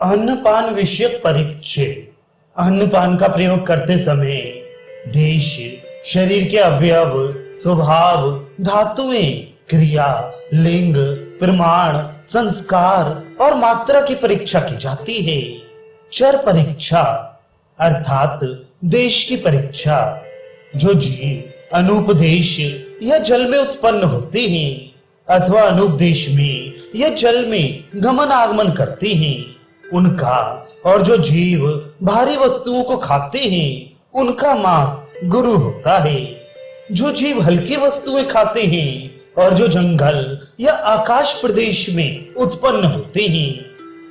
अन्नपान विषयक परिचय। अन्नपान का प्रयोग करते समय देश, शरीर के अवयव, स्वभाव, धातुएं, क्रिया, लिंग, प्रमाण, संस्कार और मात्रा की परीक्षा की जाती है। चर परीक्षा अर्थात देश की परीक्षा। जो जीव अनुपदेश या जल में उत्पन्न होते हैं अथवा अनुपदेश में या जल में गमन आगमन करते हैं उनका, और जो जीव भारी वस्तुओं को खाते हैं उनका मांस गुरु होता है। जो जीव हल्की वस्तुएं खाते हैं और जो जंगल या आकाश प्रदेश में उत्पन्न होते हैं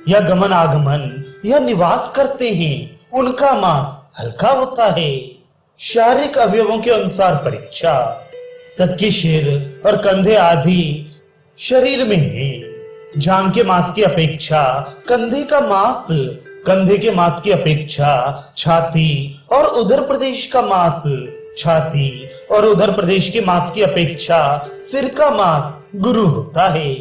या गमन आगमन या निवास करते हैं उनका मांस हल्का होता है। शारीरिक अवयवों के अनुसार परीक्षा। सबके सिर और कंधे आदि शरीर में है। जांघ के मांस की अपेक्षा कंधे के मांस की अपेक्षा छाती और उदर प्रदेश का मांस, छाती और उदर प्रदेश के मांस की अपेक्षा सिर का मांस गुरु होता है।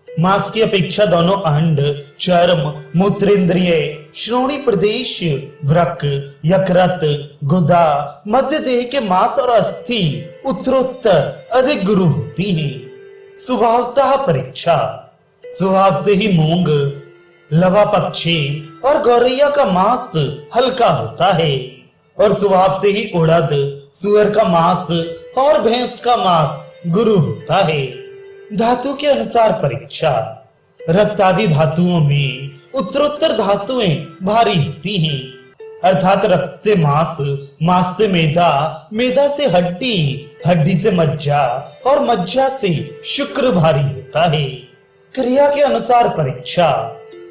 मांस की अपेक्षा दोनों अंड, चर्म, मूत्रेंद्रिय, श्रोणी प्रदेश, वृक्क, यकृत, गुदा, मध्य देह के मांस और अस्थि उत्तरोत्तर अधिक गुरु होती है। स्वभावतः परीक्षा। स्वभाव से ही मूंग, लवा पक्षी और गौरैया का मांस हल्का होता है और स्वभाव से ही उड़द, सुअर का मांस और भैंस का मांस गुरु होता है। धातु के अनुसार परीक्षा। रक्त आदि धातुओं में उत्तरोत्तर धातुएं भारी होती हैं, अर्थात रक्त से मांस, मांस से मेदा, मेदा से हड्डी, हड्डी से मज्जा और मज्जा से शुक्र भारी होता है। क्रिया के अनुसार परीक्षा।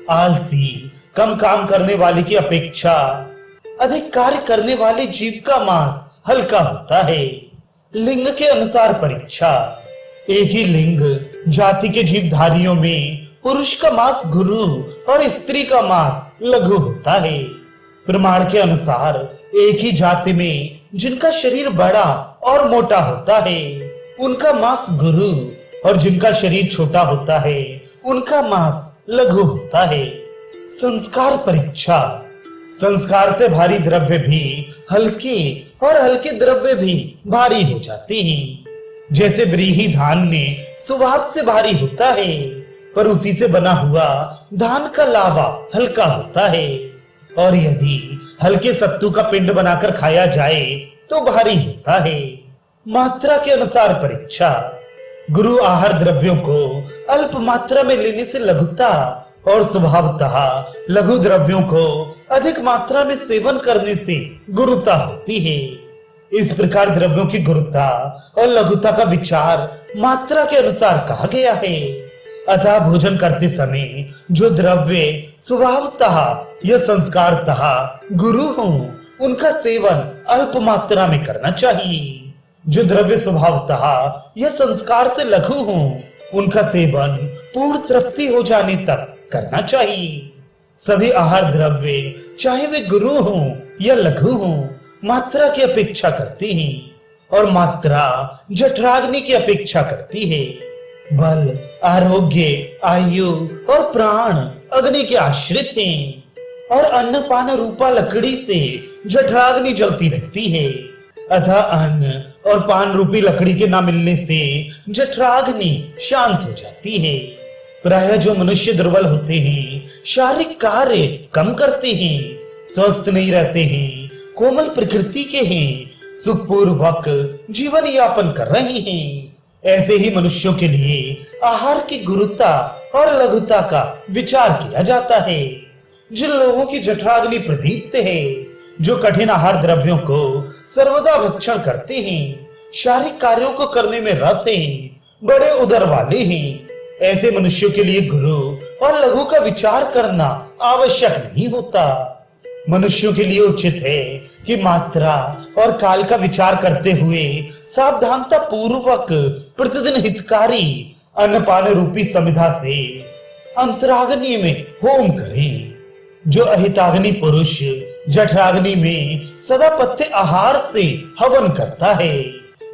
आलसी, कम काम करने वाले की अपेक्षा अधिक कार्य करने वाले जीव का मांस हल्का होता है। लिंग के अनुसार परीक्षा। एक ही लिंग जाति के जीवधारियों में पुरुष का मांस गुरु और स्त्री का मांस लघु होता है। प्रमाण के अनुसार एक ही जाति में जिनका शरीर बड़ा और मोटा होता है उनका मांस गुरु, और जिनका शरीर छोटा होता है उनका मांस लघु होता है। संस्कार परीक्षा। संस्कार से भारी द्रव्य भी हल्के और हल्के द्रव्य भी भारी हो जाते हैं। जैसे व्रीहि धान्य स्वभाव से भारी होता है पर उसी से बना हुआ धान का लावा हल्का होता है, और यदि हल्के सत्तू का पिंड बनाकर खाया जाए तो भारी होता है। मात्रा के अनुसार परीक्षा। गुरु आहार द्रव्यों को अल्प मात्रा में लेने से लघुता और स्वभावतः लघु द्रव्यों को अधिक मात्रा में सेवन करने से गुरुता होती है। इस प्रकार द्रव्यों की गुरुता और लघुता का विचार मात्रा के अनुसार कहा गया है। अतः भोजन करते समय जो द्रव्य स्वभावतः या संस्कारतः गुरु हो उनका सेवन अल्प मात्रा में करना चाहिए। जो द्रव्य स्वभावतः या संस्कार से लघु हो उनका सेवन पूर्ण तृप्ति हो जाने तक करना चाहिए। सभी आहार द्रव्य चाहे वे गुरु हो या लघु हो मात्रा की अपेक्षा करती हैं, और मात्रा जठराग्नि की अपेक्षा करती है। बल, आरोग्य, आयु और प्राण अग्नि के आश्रित हैं, और अन्नपान रूपा लकड़ी से जठराग्नि जलती रहती है। अतः अन्न और पान रूपी लकड़ी के न मिलने से जठराग्नि शांत हो जाती है। प्रायः जो मनुष्य दुर्बल होते हैं, शारीरिक कार्य कम करते हैं, स्वस्थ नहीं रहते हैं, कोमल प्रकृति के हैं, सुखपूर्वक जीवन यापन कर रहे हैं, ऐसे ही मनुष्यों के लिए आहार की गुरुता और लघुता का विचार किया जाता है। जिन लोगों की जठराग्नि प्रदीप्त है, जो कठिन आहार द्रव्यों को सर्वदा भक्षण करते हैं, शारीरिक कार्यों को करने में रत हैं, बड़े उदर वाले हैं, ऐसे मनुष्यों के लिए गुरु और लघु का विचार करना आवश्यक नहीं होता। मनुष्यों के लिए उचित है कि मात्रा और काल का विचार करते हुए सावधानता पूर्वक प्रतिदिन हितकारी अन्नपान रूपी समिधा से अंतराग्नि में होम करें। जो अहिताग्नि पुरुष जठराग्नि में सदा पथ्य आहार से हवन करता है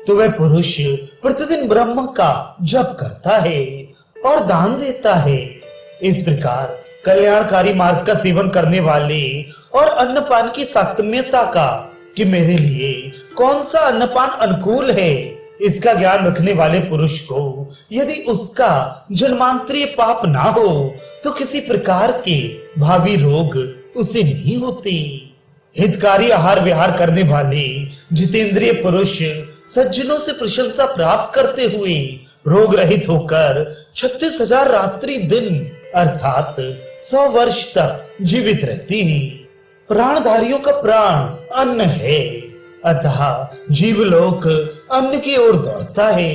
तो वह पुरुष प्रतिदिन ब्रह्म का जप करता है और दान देता है। इस प्रकार कल्याणकारी मार्ग का सेवन करने वाले और अन्नपान की सातम्यता का कि मेरे लिए कौन सा अन्नपान अनुकूल है, इसका ज्ञान रखने वाले पुरुष को यदि उसका जन्मांतरीय पाप ना हो तो किसी प्रकार के भावी रोग उसे नहीं होते। हितकारी आहार विहार करने वाले जितेंद्रिय पुरुष सज्जनों से प्रशंसा प्राप्त करते हुए रोग रहित होकर 36,000 रात्रि दिन अर्थात 100 वर्ष तक जीवित रहते हैं। प्राणधारियों का प्राण अन्न है, अतः जीवलोक अन्न की ओर दौड़ता है।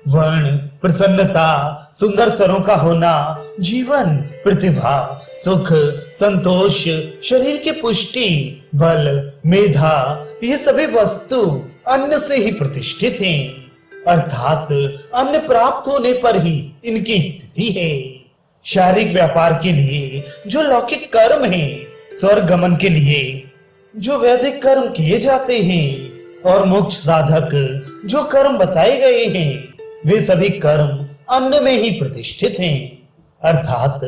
वर्ण, प्रसन्नता, सुंदर स्वरों का होना, जीवन, प्रतिभा, सुख, संतोष, शरीर की पुष्टि, बल, मेधा, ये सभी वस्तु अन्न से ही प्रतिष्ठित हैं, अर्थात अन्न प्राप्त होने पर ही इनकी स्थिति है। शारीरिक व्यापार के लिए जो लौकिक कर्म है, स्वर्ग गमन के लिए जो वैदिक कर्म किए जाते हैं और मोक्ष साधक जो कर्म बताए गए हैं, वे सभी कर्म अन्न में ही प्रतिष्ठित हैं, अर्थात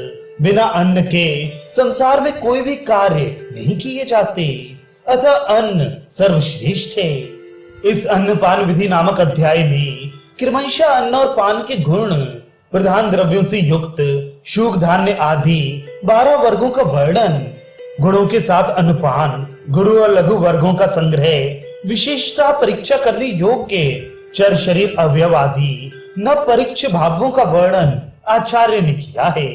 बिना अन्न के संसार में कोई भी कार्य नहीं किए जाते, अतः अन्न सर्वश्रेष्ठ है। इस अन्नपान विधि नामक अध्याय में क्रमशः अन्न और पान के गुण, प्रधान द्रव्यों से युक्त शुग धान्य आदि 12 वर्गों का वर्णन, गुणों के साथ अनुपान, गुरु और लघु वर्गों का संग्रह, विशेषता परीक्षा करने योग्य चर शरीर अवयव आदि न परीक्ष भागों का वर्णन आचार्य ने किया है।